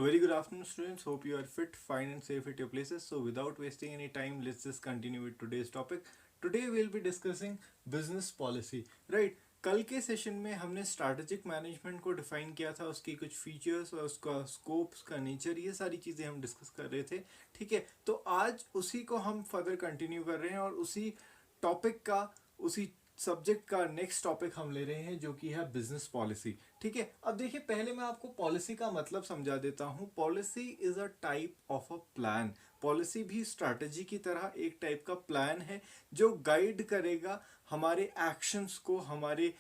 Very good afternoon, students. Hope you are fit, fine, and safe at your places. So, without wasting any time, let's just continue with today's topic. Today, we'll be discussing business policy. Right? कल के session में हमने strategic management को define किया था, उसकी कुछ features और उसका स्कोप, उसका नेचर, ये सारी चीज़ें हम डिस्कस कर रहे थे. ठीक है, तो आज उसी को हम फर्दर कंटिन्यू कर रहे हैं और उसी टॉपिक का, उसी सब्जेक्ट का नेक्स्ट टॉपिक हम ले रहे हैं जो कि है बिजनेस पॉलिसी. ठीक है, अब देखिए पहले मैं आपको पॉलिसी का मतलब समझा देता हूं. Policy is a type of a plan. Policy भी स्ट्रैटेजी की तरह एक टाइप का प्लान है जो गाइड करेगा हमारे एक्शंस को, हमारे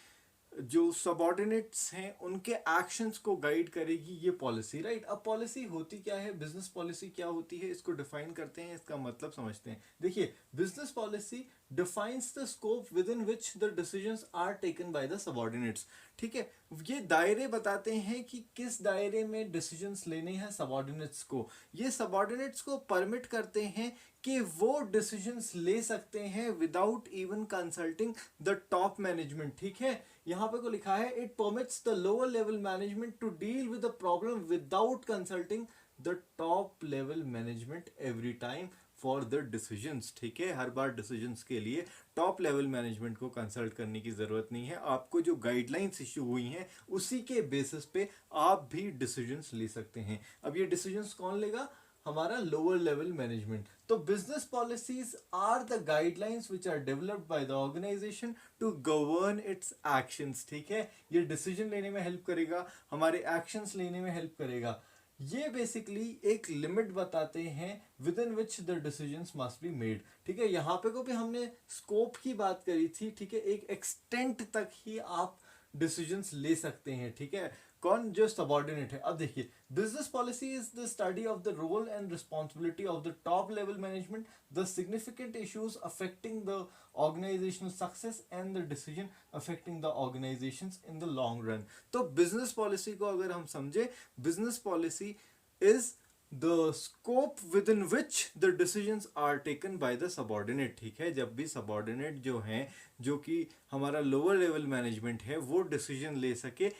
जो सबॉर्डिनेट्स हैं उनके एक्शंस को गाइड करेगी ये पॉलिसी. राइट, अब पॉलिसी होती क्या है, बिजनेस पॉलिसी क्या होती है, इसको डिफाइन करते हैं, इसका मतलब समझते हैं. देखिए, business policy defines the scope within which the decisions are taken by the subordinates. ठीक है, ये दायरे बताते हैं कि किस दायरे में डिसीजंस लेने हैं सबॉर्डिनेट्स को. ये सबॉर्डिनेट्स को परमिट करते हैं कि वो डिसीजंस ले सकते हैं without even consulting the top management. ठीक है, यहां पे को लिखा है it permits the lower level management to deal with the problem without consulting the top level management every time for the decisions. ठीक है, हर बार डिसीजंस के लिए टॉप लेवल मैनेजमेंट को कंसल्ट करने की जरूरत नहीं है. आपको जो गाइडलाइंस इश्यू हुई हैं उसी के बेसिस पे आप भी डिसीजंस ले सकते हैं. अब ये डिसीजंस कौन लेगा, हमारा लोअर लेवल मैनेजमेंट. तो business policies are the guidelines which are developed by the organization to govern its actions. ठीक है, ये डिसीजन लेने में हेल्प करेगा, हमारे एक्शंस लेने में हेल्प करेगा. ये बेसिकली एक लिमिट बताते हैं with in which the decisions must be made. ठीक है, यहाँ पे को भी हमने स्कोप की बात करी थी. ठीक है, एक एक्सटेंट तक ही आप डिसीजंस ले सकते हैं. ठीक है, कौन, जो सबॉर्डिनेट है. अब देखिए, business policy is the study of the role and responsibility of the top level management, the significant issues affecting the organizational success and the decision affecting the organizations in the long run. तो business policy को अगर हम समझे, business policy is the scope within which the decisions are taken by the subordinate. ठीक है, जब भी subordinate जो हैं, जो कि हमारा लोअर लेवल मैनेजमेंट है, वो डिसीजन ले सके,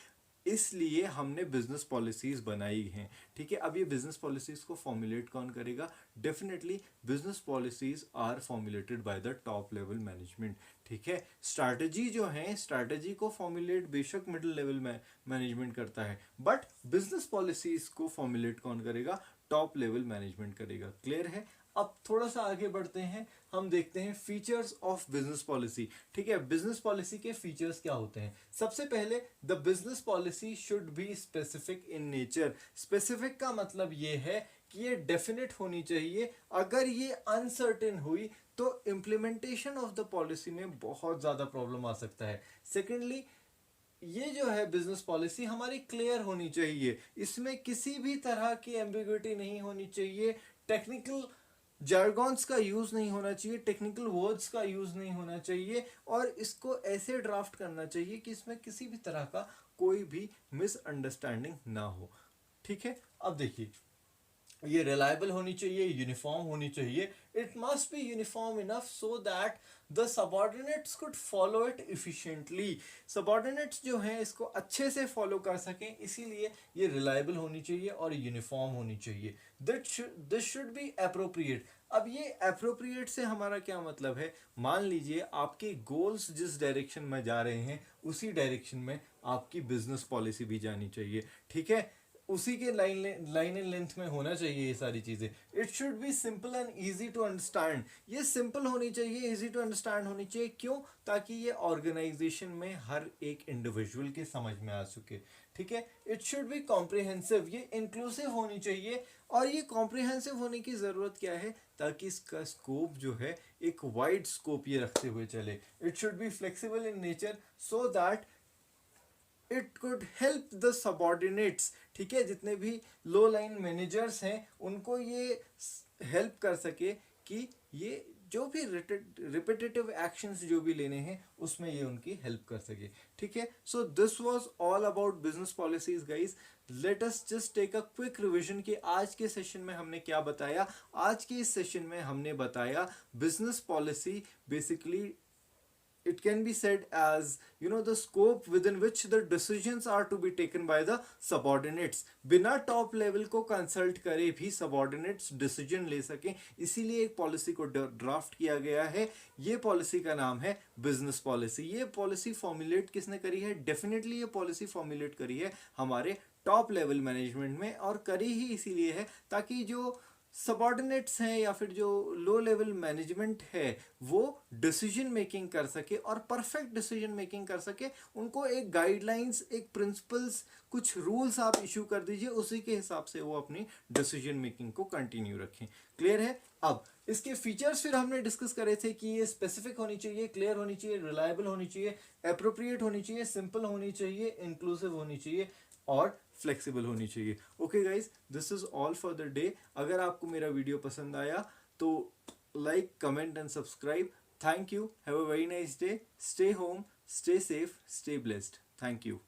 इसलिए हमने बिजनेस पॉलिसीज बनाई हैं. ठीक है, अब ये बिजनेस पॉलिसीज को फॉर्मुलेट कौन करेगा, definitely business policies are formulated by the top level management. ठीक है, स्ट्रैटेजी जो है, स्ट्रैटेजी को फॉर्मुलेट बेशक मिडिल लेवल में मैनेजमेंट करता है, बट बिजनेस पॉलिसीज को फॉर्मुलेट कौन करेगा, टॉप लेवल मैनेजमेंट करेगा. क्लियर है. अब थोड़ा सा आगे बढ़ते हैं, हम देखते हैं फीचर्स ऑफ बिजनेस पॉलिसी. ठीक है, बिजनेस पॉलिसी के फीचर्स क्या होते हैं. सबसे पहले, the business policy should be specific in nature. Specific का मतलब ये है कि ये डेफिनेट होनी चाहिए. अगर ये अनसर्टेन हुई तो इम्प्लीमेंटेशन ऑफ द पॉलिसी में बहुत ज्यादा प्रॉब्लम आ सकता है. सेकेंडली, ये जो है बिजनेस पॉलिसी हमारी क्लियर होनी चाहिए, इसमें किसी भी तरह की एम्बिग्युइटी नहीं होनी चाहिए, टेक्निकल जार्गन्स का यूज नहीं होना चाहिए, टेक्निकल वर्ड्स का यूज नहीं होना चाहिए, और इसको ऐसे ड्राफ्ट करना चाहिए कि इसमें किसी भी तरह का कोई भी मिसअंडरस्टैंडिंग ना हो. ठीक है, अब देखिए, ये रिलायबल होनी चाहिए, यूनिफॉर्म होनी चाहिए. It must be uniform enough so that the subordinates could follow it efficiently. Subordinates जो हैं इसको अच्छे से फॉलो कर सकें, इसीलिए ये रिलायबल होनी चाहिए और यूनिफॉर्म होनी चाहिए. This should be appropriate. अब ये अप्रोप्रिएट से हमारा क्या मतलब है, मान लीजिए आपके गोल्स जिस डायरेक्शन में जा रहे हैं उसी डायरेक्शन में आपकी बिजनेस पॉलिसी भी जानी चाहिए. ठीक है, उसी के लाइन एंड लेंथ में होना चाहिए ये सारी चीजें. It should be simple and easy to understand. ये सिंपल होनी चाहिए, इजी टू अंडरस्टैंड होनी चाहिए. क्यों, ताकि ये ऑर्गेनाइजेशन में हर एक इंडिविजुअल के समझ में आ सके. ठीक है, इट शुड बी कॉम्प्रिहेंसिव. ये इंक्लूसिव होनी चाहिए, और ये कॉम्प्रिहेंसिव होने की जरूरत क्या है, ताकि इसका स्कोप जो है एक वाइड स्कोप ये रखते हुए चले. It should be flexible in nature so that it could help the subordinates. ठीक है, जितने भी लो लाइन मैनेजर्स हैं उनको ये हेल्प कर सके कि ये जो भी रिपीटेटिव एक्शंस जो भी लेने हैं उसमें ये उनकी हेल्प कर सके. ठीक है, so this was all about business policies guys. Let us just take a quick revision कि आज के सेशन में हमने क्या बताया. आज के इस सेशन में हमने बताया business policy basically it can be said as the scope within which the decisions are to be taken by the subordinates. बिना टॉप लेवल को कंसल्ट करे भी सबॉर्डिनेट्स डिसीजन ले सकें, इसीलिए एक पॉलिसी को ड्राफ्ट किया गया है. ये पॉलिसी का नाम है बिजनेस पॉलिसी. ये पॉलिसी फॉर्मुलेट किसने करी है? डेफिनेटली ये पॉलिसी फॉर्मुलेट करी है हमारे टॉप लेवल मैनेजमेंट में, और करी ही इसीलिए है ताकि जो सबॉर्डिनेट्स हैं या फिर जो लो लेवल मैनेजमेंट है वो डिसीजन मेकिंग कर सके और परफेक्ट डिसीजन मेकिंग कर सके. उनको एक गाइडलाइंस, एक प्रिंसिपल्स, कुछ रूल्स आप इशू कर दीजिए, उसी के हिसाब से वो अपनी डिसीजन मेकिंग को कंटिन्यू रखें. क्लियर है? अब इसके फीचर्स फिर हमने डिस्कस करे थे कि ये स्पेसिफिक होनी चाहिए, क्लियर होनी चाहिए, रिलायबल होनी चाहिए, अप्रोप्रिएट होनी चाहिए, सिंपल होनी चाहिए, इंक्लूसिव होनी चाहिए और फ्लेक्सिबल होनी चाहिए. Okay guys, this is all for the day. अगर आपको मेरा वीडियो पसंद आया तो like, comment and subscribe. Thank you. Have a very nice day. Stay home, stay safe, stay blessed. Thank you.